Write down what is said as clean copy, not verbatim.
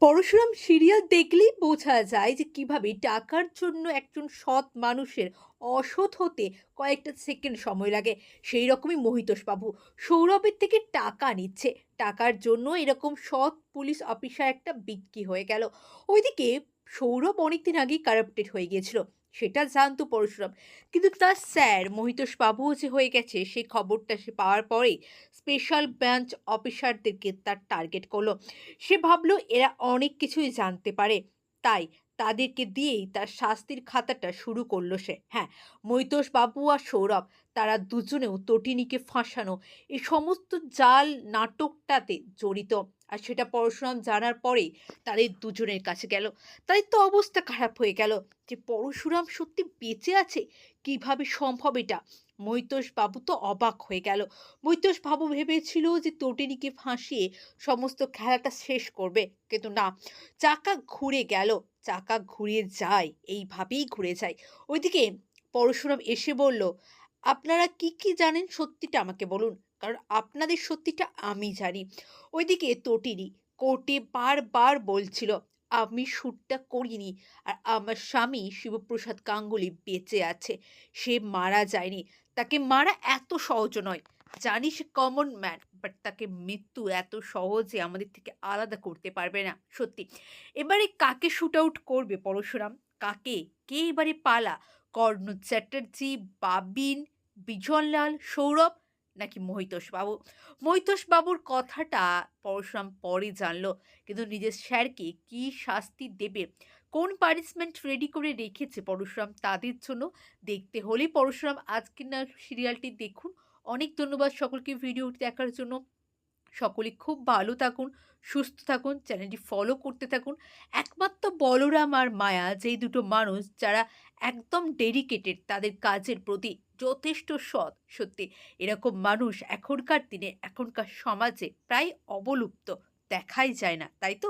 Parashuram serial দেখলেই বোঝা যায় যে কিভাবে টাকার জন্য একজন সৎ মানুষের অসৎ হতে কয়েকটা সেকেন্ড সময় লাগে। সেই রকমই মহিতোষ বাবু সৌরভের থেকে টাকা নিচ্ছে। টাকার জন্য এরকম সৎ পুলিশ অফিসার একটা বিক্রি হয়ে গেল। ওইদিকে সৌরভ অনেকদিন আগেই কারাপ্টেড হয়ে গিয়েছিল, সেটা জানতো পরশুরাম। কিন্তু তার স্যার মহিতোষ বাবুও যে হয়ে গেছে সেই খবরটা সে পাওয়ার পরেই স্পেশাল ব্রাঞ্চ অফিসারদেরকে তার টার্গেট করলো। সে ভাবল এরা অনেক কিছুই জানতে পারে, তাই তাদেরকে দিয়েই তার শাস্তির খাতাটা শুরু করলো সে। হ্যাঁ, মৈতোষ বাবু আর সৌরভ, তারা দুজনেও তটিনীকে ফাঁসানো এই সমস্ত জাল নাটকটাতে জড়িত। আর সেটা পরশুরাম জানার পরেই তাদের দুজনের কাছে গেল। তাদের তো অবস্থা খারাপ হয়ে গেল যে পরশুরাম সত্যি বেঁচে আছে, কিভাবে সম্ভব এটা। মৈতোষ বাবু তো অবাক হয়ে গেল। মৈতোষ বাবু ভেবেছিল যে তটিনীকে ফাঁসিয়ে সমস্ত খেলাটা শেষ করবে, কিন্তু না, চাকা ঘুরে গেল। চাকা ঘুরে যায়, এইভাবেই ঘুরে যায়। ওইদিকে পরশুরাম এসে বলল, আপনারা কি কি জানেন সত্যিটা আমাকে বলুন, কারণ আপনাদের সত্যিটা আমি জানি। ওইদিকে তটিনী কোর্টে বারবার বলছিল, আমি শ্যুটটা করিনি, আর আমার স্বামী শিবপ্রসাদ গাঙ্গুলি বেঁচে আছে, সে মারা যায়নি। তাকে মারা এত সহজ নয়। জানি সে কমন ম্যান, বাট তাকে মৃত্যু এত সহজে আমাদের থেকে আলাদা করতে পারবে না। সত্যি, এবারে কাকে শুট আউট করবে পরশুরাম? কাকে? কে এবারে পালা? কর্ণ চ্যাটার্জি, বাবিন, বিজনলাল, সৌরভ, নাকি মহিতোষ বাবু? মহিতোষ বাবুর কথাটা পরশুরাম পরে জানলো, কিন্তু নিজের স্যারকে কি শাস্তি দেবে, কোন পানিশমেন্ট রেডি করে রেখেছে পরশুরাম তাদের জন্য, দেখতে হলে পরশুরাম আজকের না সিরিয়ালটি দেখুন। অনেক ধন্যবাদ সকলকে ভিডিওটি দেখার জন্য। সকলে খুব ভালো থাকুন, সুস্থ থাকুন, চ্যানেলটি ফলো করতে থাকুন। একমাত্র বলরাম আর মায়া, যেই দুটো মানুষ যারা একদম ডেডিকেটেড তাদের কাজের প্রতি, যথেষ্ট সৎ। সত্যি এরকম মানুষ এখনকার দিনে, এখনকার সমাজে প্রায় অবলুপ্ত, দেখাই যায় না, তাই তো?